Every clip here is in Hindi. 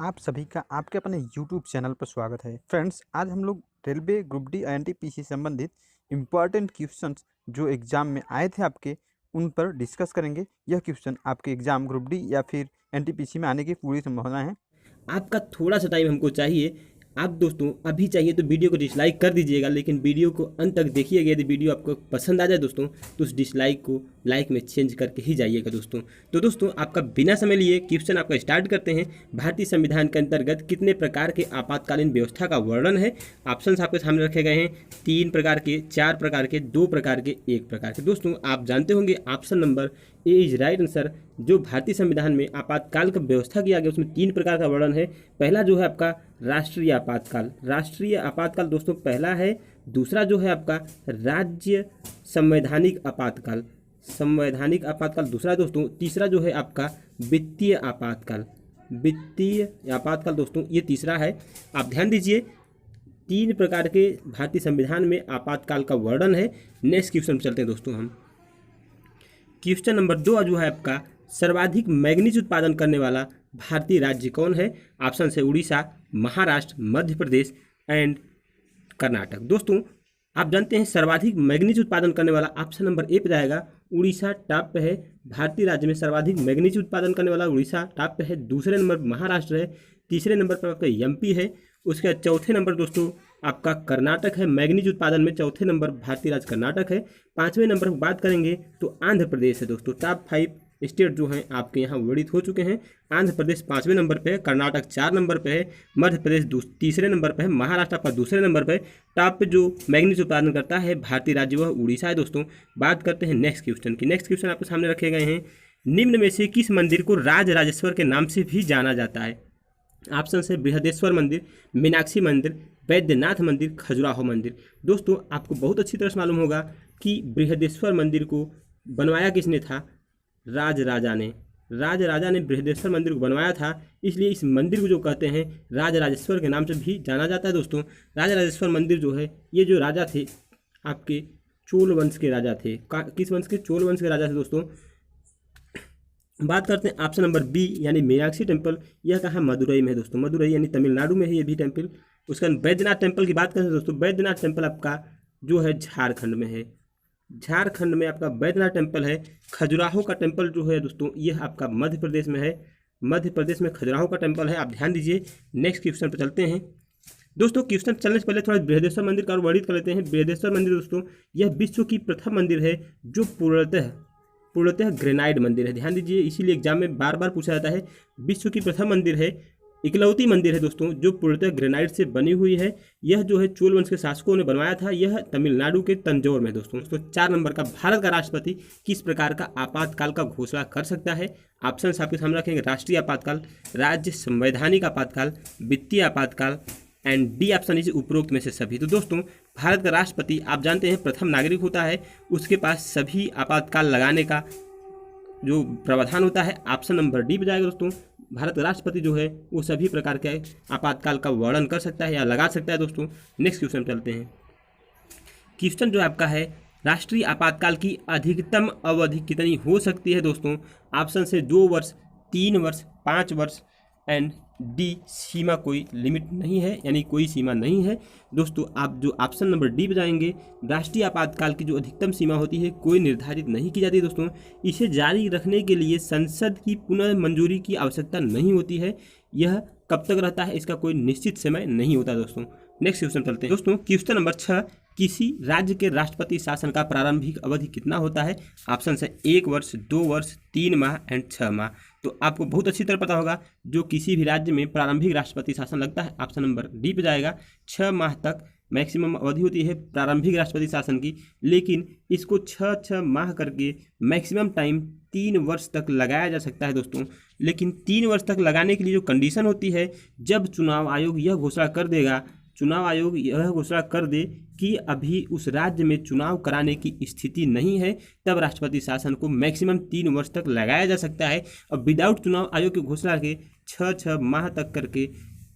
आप सभी का आपके अपने यूट्यूब चैनल पर स्वागत है। फ्रेंड्स, आज हम लोग रेलवे ग्रुप डी एनटीपीसी संबंधित इम्पॉर्टेंट क्वेश्चंस जो एग्जाम में आए थे आपके, उन पर डिस्कस करेंगे। यह क्वेश्चन आपके एग्जाम ग्रुप डी या फिर एनटीपीसी में आने की पूरी संभावना है। आपका थोड़ा सा टाइम हमको चाहिए। आप दोस्तों अभी चाहिए तो वीडियो को डिसलाइक कर दीजिएगा, लेकिन वीडियो को अंत तक देखिएगा। यदि वीडियो आपको पसंद आ जाए दोस्तों तो उस डिसलाइक को लाइक में चेंज करके ही जाइएगा दोस्तों। तो दोस्तों आपका बिना समय लिए क्वेश्चन आपका स्टार्ट करते हैं। भारतीय संविधान के अंतर्गत कितने प्रकार के आपातकालीन व्यवस्था का वर्णन है? ऑप्शन आपके सामने रखे गए हैं। 3 प्रकार के, 4 प्रकार के, 2 प्रकार के, 1 प्रकार के। दोस्तों आप जानते होंगे option number A is right answer. जो भारतीय संविधान में आपातकाल का व्यवस्था किया गया उसमें 3 प्रकार का वर्णन है। पहला जो है आपका राष्ट्रीय आपातकाल। राष्ट्रीय आपातकाल दोस्तों पहला है। दूसरा जो है आपका राज्य संवैधानिक आपातकाल, संवैधानिक आपातकाल दूसरा दोस्तों। तीसरा जो है आपका वित्तीय आपातकाल, वित्तीय आपातकाल दोस्तों ये तीसरा है। आप ध्यान दीजिए 3 प्रकार के भारतीय संविधान में आपातकाल का वर्णन है। नेक्स्ट क्वेश्चन चलते हैं दोस्तों हम। क्वेश्चन नंबर 2 जो है आपका सर्वाधिक मैग्नीज उत्पादन करने वाला भारतीय राज्य कौन है? ऑप्शन है उड़ीसा, महाराष्ट्र, मध्य प्रदेश एंड कर्नाटक। दोस्तों आप जानते हैं सर्वाधिक मैग्नीज उत्पादन करने वाला ऑप्शन नंबर ए पे जाएगा। उड़ीसा टॉप पे है। भारतीय राज्य में सर्वाधिक मैग्नीज उत्पादन करने वाला उड़ीसा टॉप पे है। दूसरे नंबर महाराष्ट्र है। तीसरे नंबर पर आपका एमपी है। उसके बाद चौथे नंबर दोस्तों आपका कर्नाटक है। मैग्नीज उत्पादन में चौथे नंबर भारतीय राज्य कर्नाटक है। 5वें नंबर पर बात करेंगे तो आंध्र प्रदेश है दोस्तों। टॉप 5 स्टेट जो हैं आपके यहाँ वर्णित हो चुके हैं। आंध्र प्रदेश 5वें नंबर पे है, कर्नाटक 4 नंबर पे है, मध्य प्रदेश तीसरे नंबर पे है, महाराष्ट्र आपका दूसरे नंबर पे। टॉप पे जो मैग्नीज उत्पादन करता है भारतीय राज्य वह उड़ीसा है दोस्तों। बात करते हैं नेक्स्ट क्वेश्चन की। नेक्स्ट क्वेश्चन आपके सामने रखे गए हैं। निम्न में से किस मंदिर को राज राजेश्वर के नाम से भी जाना जाता है? ऑप्शन है बृहदेश्वर मंदिर, मीनाक्षी मंदिर, वैद्यनाथ मंदिर, खजुराहो मंदिर। दोस्तों आपको बहुत अच्छी तरह से मालूम होगा कि बृहदेश्वर मंदिर को बनवाया किसने था? राज राजा ने। राज राजा ने बृहदेश्वर मंदिर को बनवाया था, इसलिए इस मंदिर को जो कहते हैं राज राजेश्वर के नाम से भी जाना जाता है दोस्तों। राज राजेश्वर मंदिर जो है ये जो राजा थे आपके चोल वंश के राजा थे। किस वंश के? चोल वंश के राजा थे दोस्तों। बात करते हैं ऑप्शन नंबर बी यानी मीनाक्षी टेम्पल। यह कहाँ? मदुरई में है दोस्तों। मदुरई यानी तमिलनाडु में है ये भी टेम्पल। उसका वैद्यनाथ टेम्पल की बात करें दोस्तों, वैद्यनाथ टेम्पल आपका जो है झारखंड में है। झारखंड में आपका वैद्यनाथ टेम्पल है। खजुराहो का टेम्पल जो है दोस्तों यह आपका मध्य प्रदेश में है। मध्य प्रदेश में खजुराहो का टेम्पल है। आप ध्यान दीजिए। नेक्स्ट क्वेश्चन पर चलते हैं दोस्तों। क्वेश्चन चलने से पहले थोड़ा बृहदेश्वर मंदिर का वर्णित कर लेते हैं। बृहदेश्वर मंदिर दोस्तों यह विश्व की प्रथम मंदिर है जो पूर्णतः ग्रेनाइट मंदिर है। ध्यान दीजिए, इसीलिए एग्जाम में बार बार पूछा जाता है। विश्व की प्रथम मंदिर है, इकलौती मंदिर है दोस्तों जो पूर्णतः ग्रेनाइट से बनी हुई है। यह जो है चोल वंश के शासकों ने बनवाया था। यह तमिलनाडु के तंजौर में दोस्तों। 4 नंबर का भारत का राष्ट्रपति किस प्रकार का आपातकाल का घोषणा कर सकता है? ऑप्शन आपके सामने रखेंगे। राष्ट्रीय आपातकाल, राज्य संवैधानिक आपातकाल, वित्तीय आपातकाल एंड डी ऑप्शन इस उपरोक्त में से सभी। तो दोस्तों भारत का राष्ट्रपति आप जानते हैं प्रथम नागरिक होता है, उसके पास सभी आपातकाल लगाने का जो प्रावधान होता है। ऑप्शन नंबर डी पे जाएगा दोस्तों। भारत का राष्ट्रपति जो है वो सभी प्रकार के आपातकाल का वर्णन कर सकता है या लगा सकता है दोस्तों। नेक्स्ट क्वेश्चन चलते हैं। क्वेश्चन जो आपका है राष्ट्रीय आपातकाल की अधिकतम अवधि कितनी हो सकती है दोस्तों? ऑप्शन से 2 वर्ष, 3 वर्ष, 5 वर्ष एंड डी सीमा कोई लिमिट नहीं है, यानी कोई सीमा नहीं है दोस्तों। आप जो ऑप्शन नंबर डी पे जाएंगे, राष्ट्रीय आपातकाल की जो अधिकतम सीमा होती है कोई निर्धारित नहीं की जाती दोस्तों। इसे जारी रखने के लिए संसद की पुनः मंजूरी की आवश्यकता नहीं होती है। यह कब तक रहता है इसका कोई निश्चित समय नहीं होता दोस्तों। नेक्स्ट क्वेश्चन चलते हैं दोस्तों। क्वेश्चन नंबर 6, किसी राज्य के राष्ट्रपति शासन का प्रारंभिक अवधि कितना होता है? ऑप्शन है 1 वर्ष, 2 वर्ष, 3 माह एंड 6 माह। तो आपको बहुत अच्छी तरह पता होगा जो किसी भी राज्य में प्रारंभिक राष्ट्रपति शासन लगता है ऑप्शन नंबर डी पे जाएगा। 6 माह तक मैक्सिमम अवधि होती है प्रारंभिक राष्ट्रपति शासन की, लेकिन इसको 6 माह करके मैक्सिमम टाइम 3 वर्ष तक लगाया जा सकता है दोस्तों। लेकिन 3 वर्ष तक लगाने के लिए जो कंडीशन होती है, जब चुनाव आयोग यह घोषणा कर देगा, चुनाव आयोग यह घोषणा कर दे कि अभी उस राज्य में चुनाव कराने की स्थिति नहीं है, तब राष्ट्रपति शासन को मैक्सिमम 3 वर्ष तक लगाया जा सकता है। और विदाउट चुनाव आयोग की घोषणा के 6 माह तक करके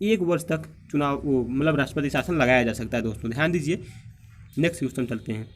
1 वर्ष तक चुनाव मतलब राष्ट्रपति शासन लगाया जा सकता है दोस्तों। ध्यान दीजिए। नेक्स्ट क्वेश्चन चलते हैं।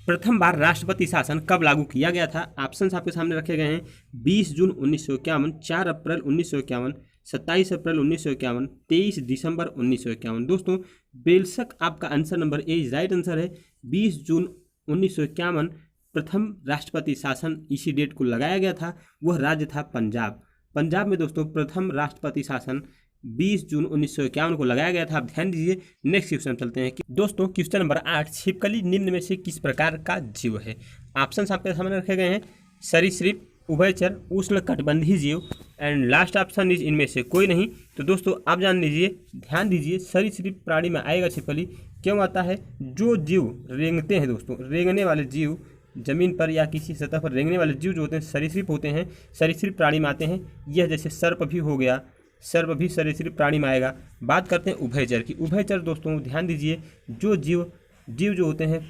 प्रथम बार राष्ट्रपति शासन कब लागू किया गया था? ऑप्शंस आपके सामने रखे गए हैं। 20 जून 1951, 4 अप्रैल 1951, 27 अप्रैल 1951, 23 दिसंबर 1951। दोस्तों बेशक आपका answer number A right answer है। 20 जून 1951 प्रथम राष्ट्रपति शासन इसी डेट को लगाया गया था। वह राज्य था पंजाब। पंजाब में दोस्तों प्रथम राष्ट्रपति शासन 20 जून 1951 को लगाया गया था। आप ध्यान दीजिए। नेक्स्ट क्वेश्चन चलते हैं। दोस्तों क्वेश्चन नंबर 8, छिपकली निम्न में से किस प्रकार का जीव है? ऑप्शन आपके सामने रखे गए हैं। सरीसृप, उभयचर, उष्णकटिबंधीय जीव एंड लास्ट ऑप्शन इज इनमें से कोई नहीं। तो दोस्तों आप जान लीजिए, ध्यान दीजिए, सरीसृप प्राणी में आएगा छिपकली। क्यों आता है? जो जीव रेंगते हैं दोस्तों, रेंगने वाले जीव, जमीन पर या किसी सतह पर रेंगने वाले जीव जो होते हैं सरीसृप होते हैं, सरीसृप प्राणी में आते हैं। यह जैसे सर्प भी हो गया, सर्प भी सरीसृप प्राणी में आएगा। बात करते हैं उभयचर की। उभयचर दोस्तों ध्यान दीजिए, जो जीव जो होते हैं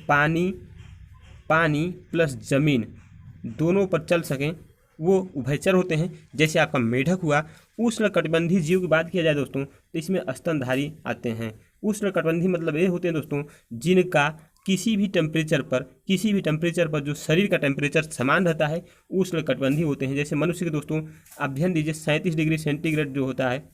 पानी प्लस जमीन दोनों पर चल सकें वो उभयचर होते हैं। जैसे आपका मेढक हुआ। उष्णकटिबंधीय जीव की बात किया जाए दोस्तों तो इसमें स्तनधारी आते हैं। उष्णकटिबंधीय मतलब ये होते हैं दोस्तों जिनका किसी भी टेम्परेचर पर जो शरीर का टेम्परेचर समान रहता है, उष्णकटिबंधीय होते हैं। जैसे मनुष्य के दोस्तों आप ध्यान दीजिए, 37 डिग्री सेंटीग्रेड जो होता है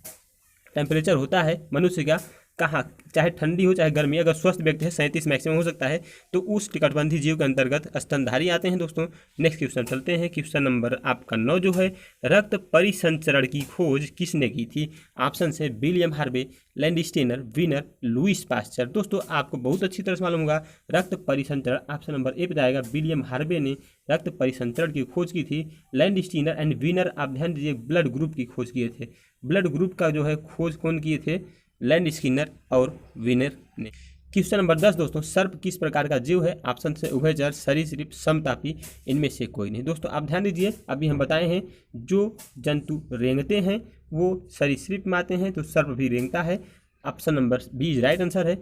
टेम्परेचर होता है मनुष्य का, कहाँ चाहे ठंडी हो चाहे गर्मी, अगर स्वस्थ व्यक्ति है 37 मैक्सिमम हो सकता है। तो उस कटिबंधीय जीव के अंतर्गत स्तनधारी आते हैं दोस्तों। नेक्स्ट क्वेश्चन चलते हैं। क्वेश्चन नंबर आपका 9 जो है, रक्त परिसंचरण की खोज किसने की थी? ऑप्शन है William Harvey, Landsteiner, Wiener, Louis Pasteur. दोस्तों आपको बहुत अच्छी तरह से मालूम होगा, रक्त परिसंचरण ऑप्शन नंबर ए पे जाएगा। विलियम हार्वे ने रक्त परिसंचरण की खोज की थी। लैंडस्टीनर एंड वीनर आप ध्यान दीजिए ब्लड ग्रुप की खोज किए थे। ब्लड ग्रुप का जो है खोज कौन किए थे? लैंडस्कीनर और वीनर ने। क्वेश्चन नंबर 10 दोस्तों, सर्प किस प्रकार का जीव है? ऑप्शन से उभयचर, सरीसृप, समतापी, इनमें से कोई नहीं। दोस्तों आप ध्यान दीजिए, अभी हम बताए हैं जो जंतु रेंगते हैं वो सरीसृप में आते हैं, तो सर्प भी रेंगता है। Option number B right answer है,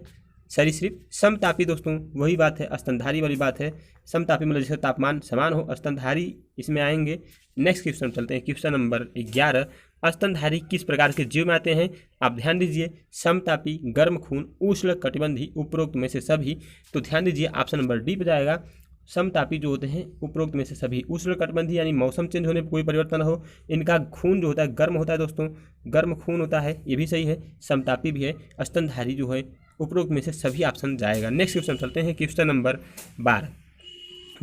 सरीसृप। समतापी दोस्तों वही बात है, स्तनधारी वाली बात है। समतापी मतलब जिसका तापमान समान हो, स्तनधारी इसमें आएंगे। नेक्स्ट क्वेश्चन चलते हैं। क्वेश्चन नंबर 11, स्तनधारी किस प्रकार के जीव में आते हैं? आप ध्यान दीजिए, समतापी, गर्म खून, उष्णकटिबंधीय, उपरोक्त में से सभी। तो ध्यान दीजिए ऑप्शन नंबर डी पे जाएगा। समतापी जो होते हैं उपरोक्त में से सभी। उष्णकटिबंधीय यानी मौसम चेंज होने पर कोई परिवर्तन न हो, इनका खून जो होता है गर्म होता है दोस्तों, गर्म खून होता है, ये भी सही है। समतापी भी है। स्तनधारी जो है उपरोक्त में से सभी ऑप्शन जाएगा। नेक्स्ट क्वेश्चन चलते हैं। क्वेश्चन नंबर 12,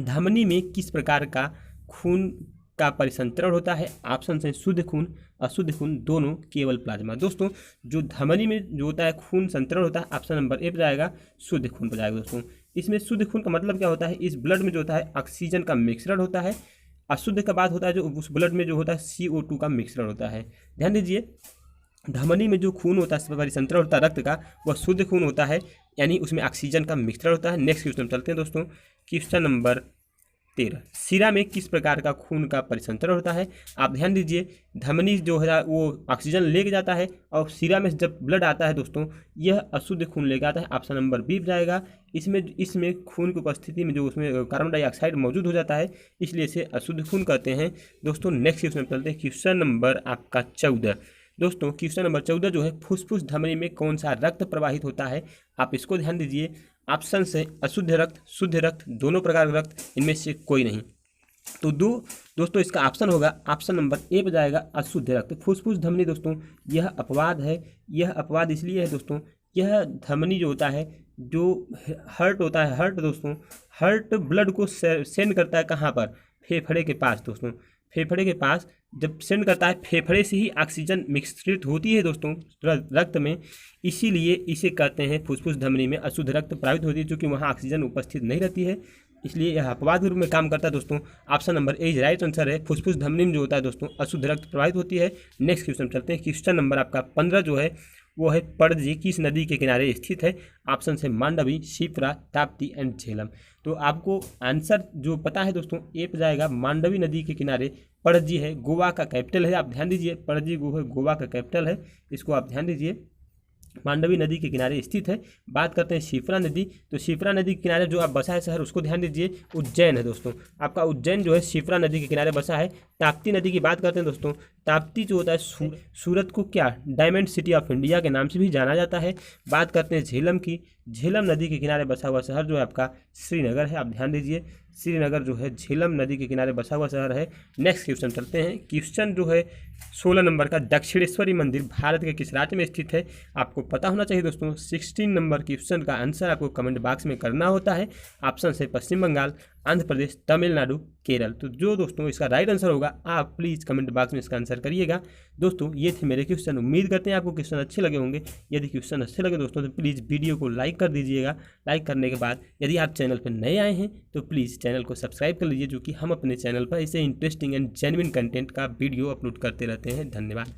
धमनी में किस प्रकार का खून का परिसंचरण होता है? ऑप्शन है शुद्ध खून, अशुद्ध खून, दोनों, केवल प्लाज्मा। दोस्तों जो धमनी में जो होता है खून संचरण होता है, ऑप्शन नंबर ए पर जाएगा, शुद्ध खून पर जाएगा। दोस्तों इसमें शुद्ध खून का मतलब क्या होता है? इस ब्लड में जो होता है ऑक्सीजन का मिश्रण होता है। अशुद्ध का बात होता है जो उस ब्लड में जो होता है CO2 का मिश्रण होता है। ध्यान दीजिए, धमनी में जो खून होता है परिसंचरण होता है रक्त का, वह शुद्ध खून होता है, यानी उसमें ऑक्सीजन का मिश्रण होता है। नेक्स्ट क्वेश्चन चलते हैं दोस्तों। क्वेश्चन नंबर 13, शिरा में किस प्रकार का खून का परिसंचरण होता है? आप ध्यान दीजिए, धमनी जो है वो ऑक्सीजन लेके जाता है और शिरा में जब ब्लड आता है दोस्तों यह अशुद्ध खून लेके आता है। ऑप्शन नंबर बी जाएगा। इसमें खून की उपस्थिति में जो उसमें कार्बन डाइऑक्साइड मौजूद हो जाता है, इसलिए इसे अशुद्ध खून कहते हैं। दोस्तों नेक्स्ट क्वेश्चन चलते हैं। क्वेश्चन नंबर आपका 14 दोस्तों, क्वेश्चन नंबर 14 जो है, फुसफुस धमनी में कौन सा रक्त प्रवाहित होता है? आप इसको ध्यान दीजिए। ऑप्शन से अशुद्ध रक्त, शुद्ध रक्त, दोनों प्रकार का रक्त, इनमें से कोई नहीं। तो दोस्तों इसका ऑप्शन होगा ऑप्शन नंबर ए पर जाएगा, अशुद्ध रक्त। फुसफुस धमनी दोस्तों यह अपवाद है। यह अपवाद इसलिए है दोस्तों, यह धमनी जो होता है, जो हर्ट होता है, हर्ट दोस्तों, हर्ट ब्लड को सेंड करता है कहाँ पर? फेफड़े के पास दोस्तों। फेफड़े के पास जब सेंड करता है, फेफड़े से ही ऑक्सीजन मिश्रित होती है दोस्तों रक्त में, इसीलिए इसे कहते हैं फुसफुस धमनी में अशुद्ध रक्त प्रवाहित होती है, क्योंकि वहाँ ऑक्सीजन उपस्थित नहीं रहती है, इसलिए यह अपवाद के रूप में काम करता है दोस्तों। Option number A right answer है। फुसफुस धमनी में जो होता है दोस्तों अशुद्ध रक्त प्रवाहित होती है। नेक्स्ट क्वेश्चन चलते हैं। क्वेश्चन नंबर आपका 15 जो है वो है, पणजी किस नदी के किनारे स्थित है? ऑप्शन से मांडवी, शिप्रा, ताप्ती एंड झेलम। तो आपको आंसर जो पता है दोस्तों ए पे जाएगा, मांडवी नदी के किनारे पणजी है, गोवा का कैपिटल है। आप ध्यान दीजिए, पणजी गोवा का कैपिटल है, इसको आप ध्यान दीजिए। मांडवी नदी के किनारे स्थित है। बात करते हैं शिप्रा नदी, तो शिप्रा नदी के किनारे जो आप बसा है शहर, उसको ध्यान दीजिए, उज्जैन है दोस्तों। आपका उज्जैन जो है शिप्रा नदी के किनारे बसा है। ताप्ती नदी की बात करते हैं दोस्तों, ताप्ती जो होता है सूरत को क्या डायमंड सिटी ऑफ इंडिया के नाम से भी जाना जाता है। बात करते हैं झेलम की, झेलम नदी के किनारे बसा हुआ शहर जो है आपका श्रीनगर है। आप ध्यान दीजिए, श्रीनगर जो है झेलम नदी के किनारे बसा हुआ शहर है। नेक्स्ट क्वेश्चन चलते हैं। क्वेश्चन जो है 16 नंबर का, दक्षिणेश्वरी मंदिर भारत के किस राज्य में स्थित है? आपको पता होना चाहिए दोस्तों। 16 नंबर क्वेश्चन का आंसर आपको कमेंट बॉक्स में करना होता है। ऑप्शन है पश्चिम बंगाल, आंध्र प्रदेश, तमिलनाडु, केरल। तो जो दोस्तों इसका राइट आंसर होगा आप प्लीज़ कमेंट बॉक्स में इसका आंसर करिएगा। दोस्तों ये थे मेरे क्वेश्चन। उम्मीद करते हैं आपको क्वेश्चन अच्छे लगे होंगे। यदि क्वेश्चन अच्छे लगे दोस्तों तो प्लीज़ वीडियो को लाइक कर दीजिएगा। लाइक करने के बाद यदि आप चैनल पर नए आए हैं तो प्लीज़ चैनल को सब्सक्राइब कर लीजिए, जो कि हम अपने चैनल पर ऐसे इंटरेस्टिंग एंड जेन्युइन कंटेंट का वीडियो अपलोड करते रहते हैं। धन्यवाद।